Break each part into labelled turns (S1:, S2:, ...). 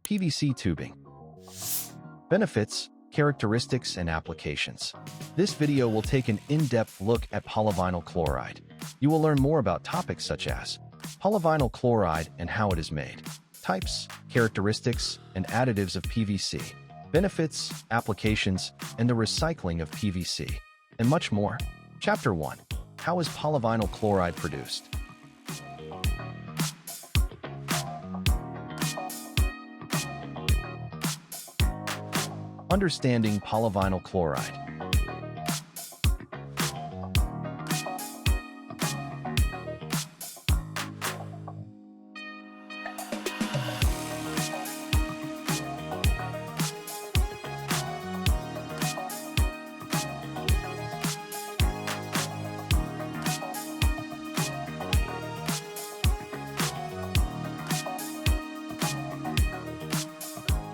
S1: PVC tubing. Benefits, characteristics, and applications. This video will take an in-depth look at polyvinyl chloride. You will learn more about topics such as polyvinyl chloride and how it is made, types, characteristics, and additives of PVC, benefits, applications, and the recycling of PVC, and much more. Chapter 1. How is polyvinyl chloride produced? Understanding polyvinyl chloride.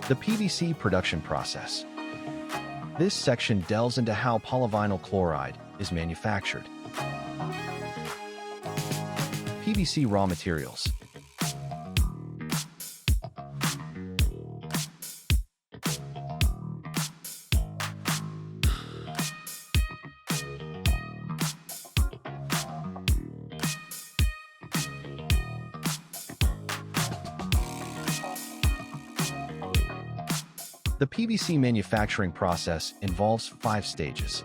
S1: The PVC production process. This section delves into how polyvinyl chloride is manufactured. PVC raw materials. The PVC manufacturing process involves 5 stages.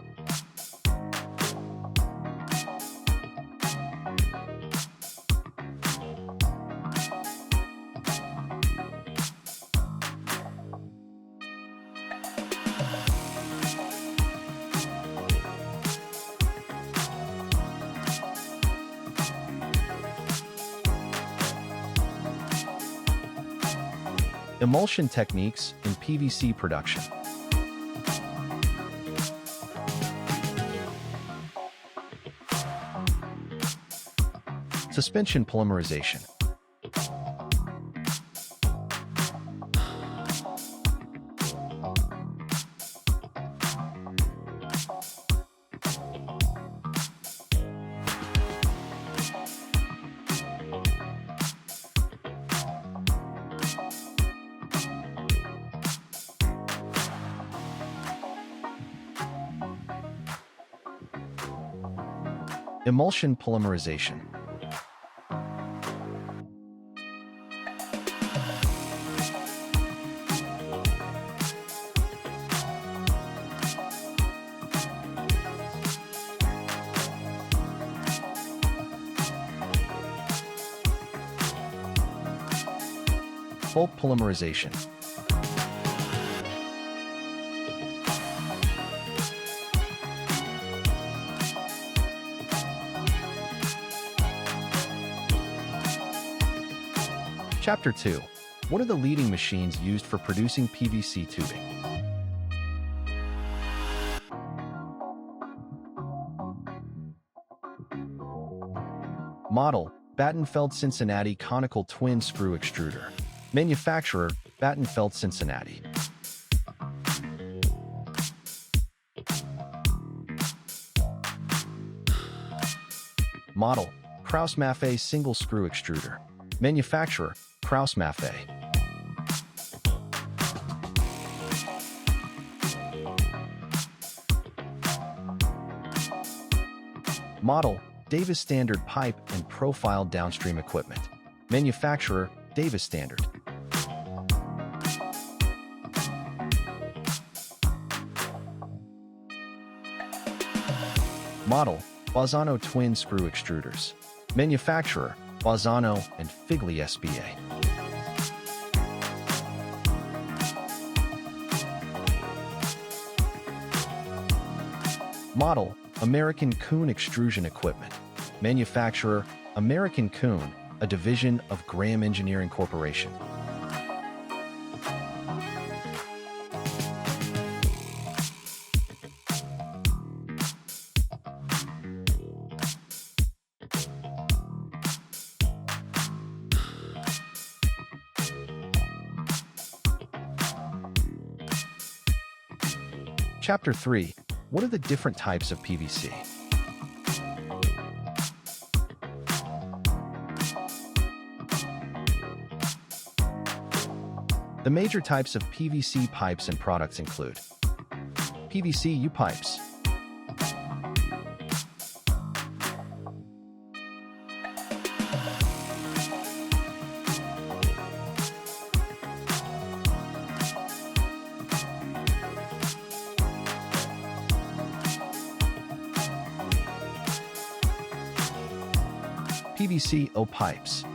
S1: Emulsion techniques in PVC production. Suspension polymerization. Emulsion polymerization. Bulk polymerization. Chapter 2. What are the leading machines used for producing PVC tubing? Model, Battenfeld-Cincinnati Conical Twin Screw Extruder. Manufacturer, Battenfeld-Cincinnati. Model, Krauss-Maffei Single Screw Extruder. Manufacturer, Krauss-Maffei. Model, Davis Standard Pipe and Profile Downstream Equipment. Manufacturer, Davis Standard. Model, Bazzano Twin Screw Extruders. Manufacturer, Bazzano and Figli SBA. Model, American Coon Extrusion Equipment. Manufacturer, American Coon, a division of Graham Engineering Corporation. Chapter 3. What are the different types of PVC? The major types of PVC pipes and products include PVC U-pipes, PVC O-pipes,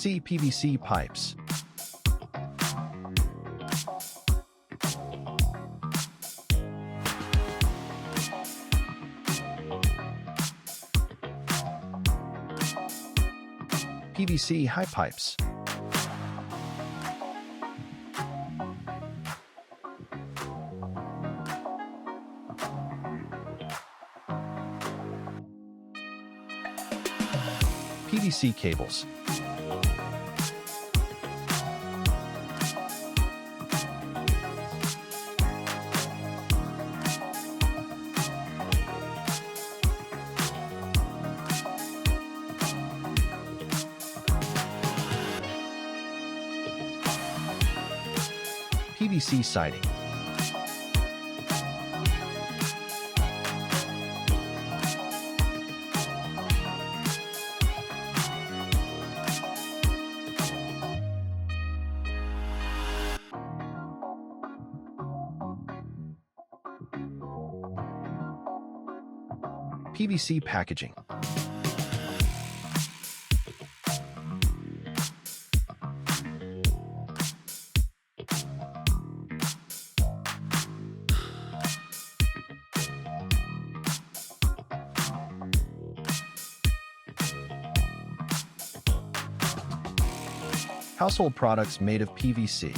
S1: CPVC pipes, PVC high pipes, PVC cables, PVC siding, PVC packaging, household products made of PVC,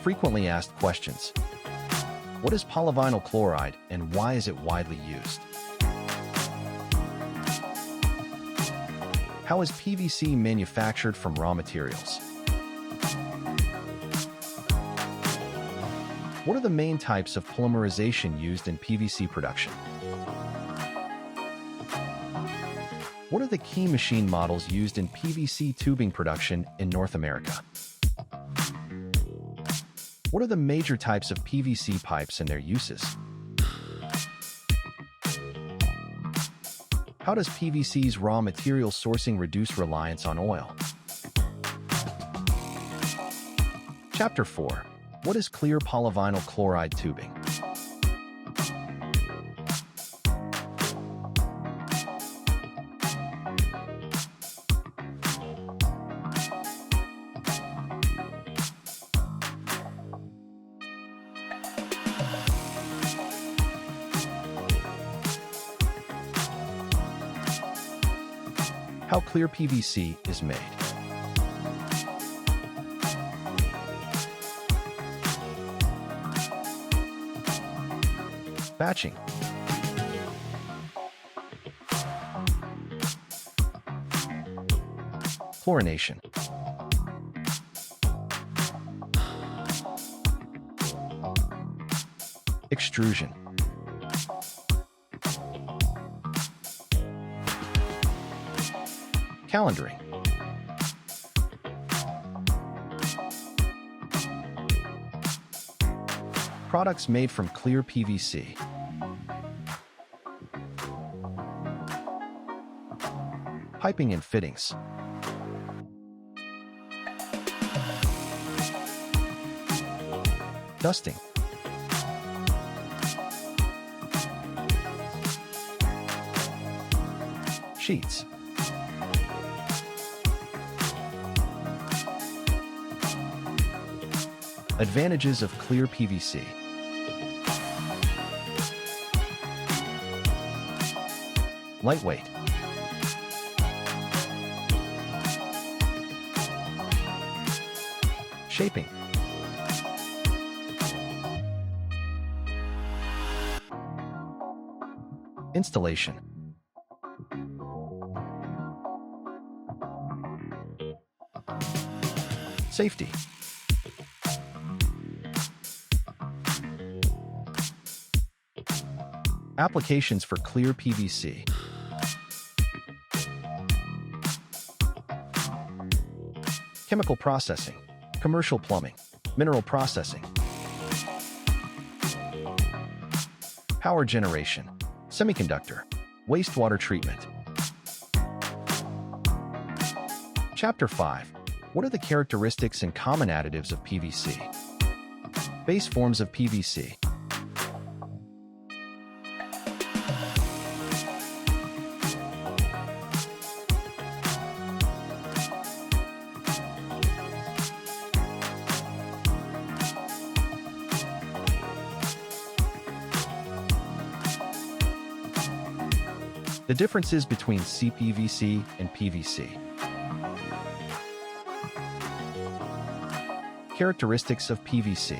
S1: frequently asked questions. What is polyvinyl chloride and why is it widely used? How is PVC manufactured from raw materials? What are the main types of polymerization used in PVC production? What are the key machine models used in PVC tubing production in North America? What are the major types of PVC pipes and their uses? How does PVC's raw material sourcing reduce reliance on oil? Chapter 4. What is clear polyvinyl chloride tubing? How clear PVC is made. Batching. Chlorination. Extrusion. Calendaring. Products made from clear PVC. Piping and fittings. Dusting. Sheets. Advantages of clear PVC. Lightweight. Shaping. Installation. Safety. Applications for clear PVC. Chemical processing, commercial plumbing, mineral processing. Power generation, semiconductor, wastewater treatment. Chapter 5. What are the characteristics and common additives of PVC? Base forms of PVC. The differences between CPVC and PVC. Characteristics of PVC.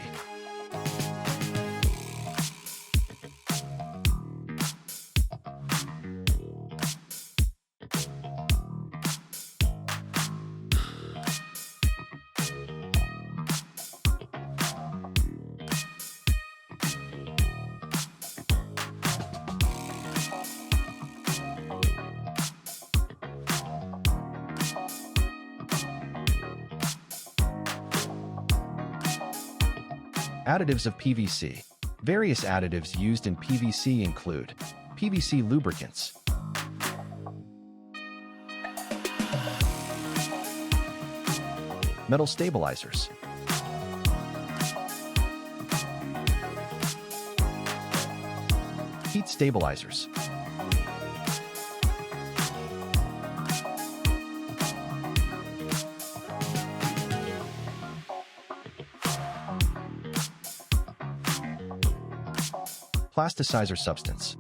S1: Additives of PVC. Various additives used in PVC include PVC lubricants, metal stabilizers, heat stabilizers, plasticizer substance,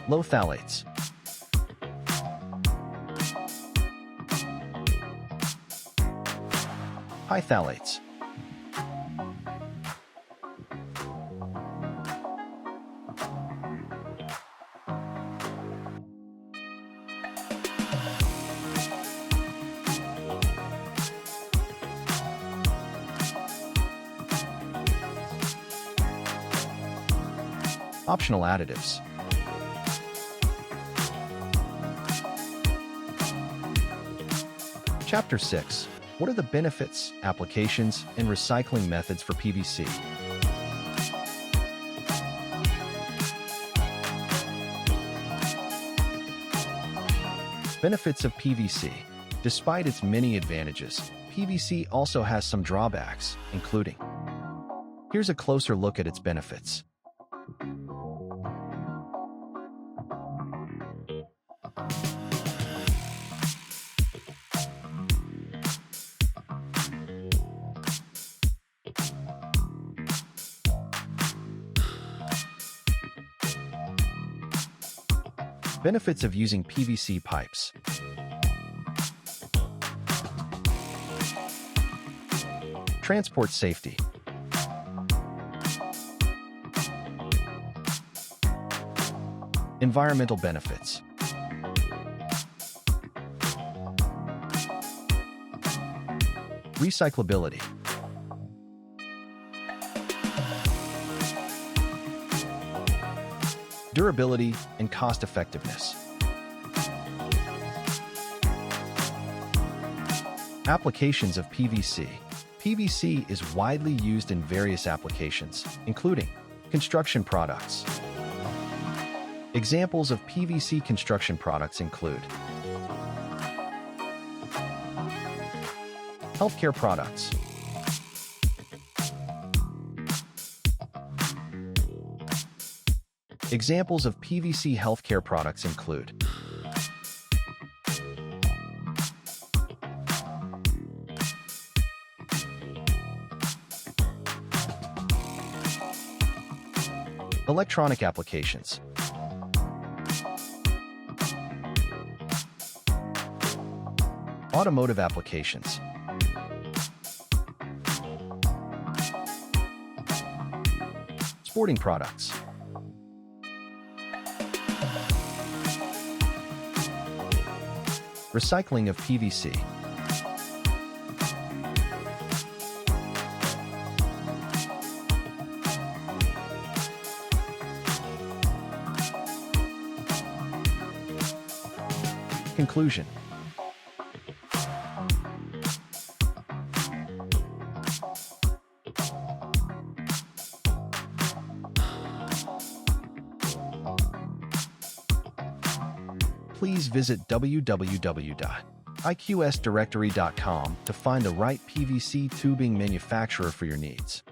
S1: low phthalates, high phthalates, optional additives. Chapter 6. What are the benefits, applications, and recycling methods for PVC? Benefits of PVC. Despite its many advantages, PVC also has some drawbacks, including. Here's a closer look at its benefits. Benefits of using PVC pipes. Transport safety. Environmental benefits. Recyclability. Durability and cost-effectiveness. Applications of PVC. PVC is widely used in various applications, including construction products. Examples of PVC construction products include healthcare products, examples of PVC healthcare products include electronic applications, Automotive applications. Sporting products. Recycling of PVC. Conclusion. Please visit www.iqsdirectory.com to find the right PVC tubing manufacturer for your needs.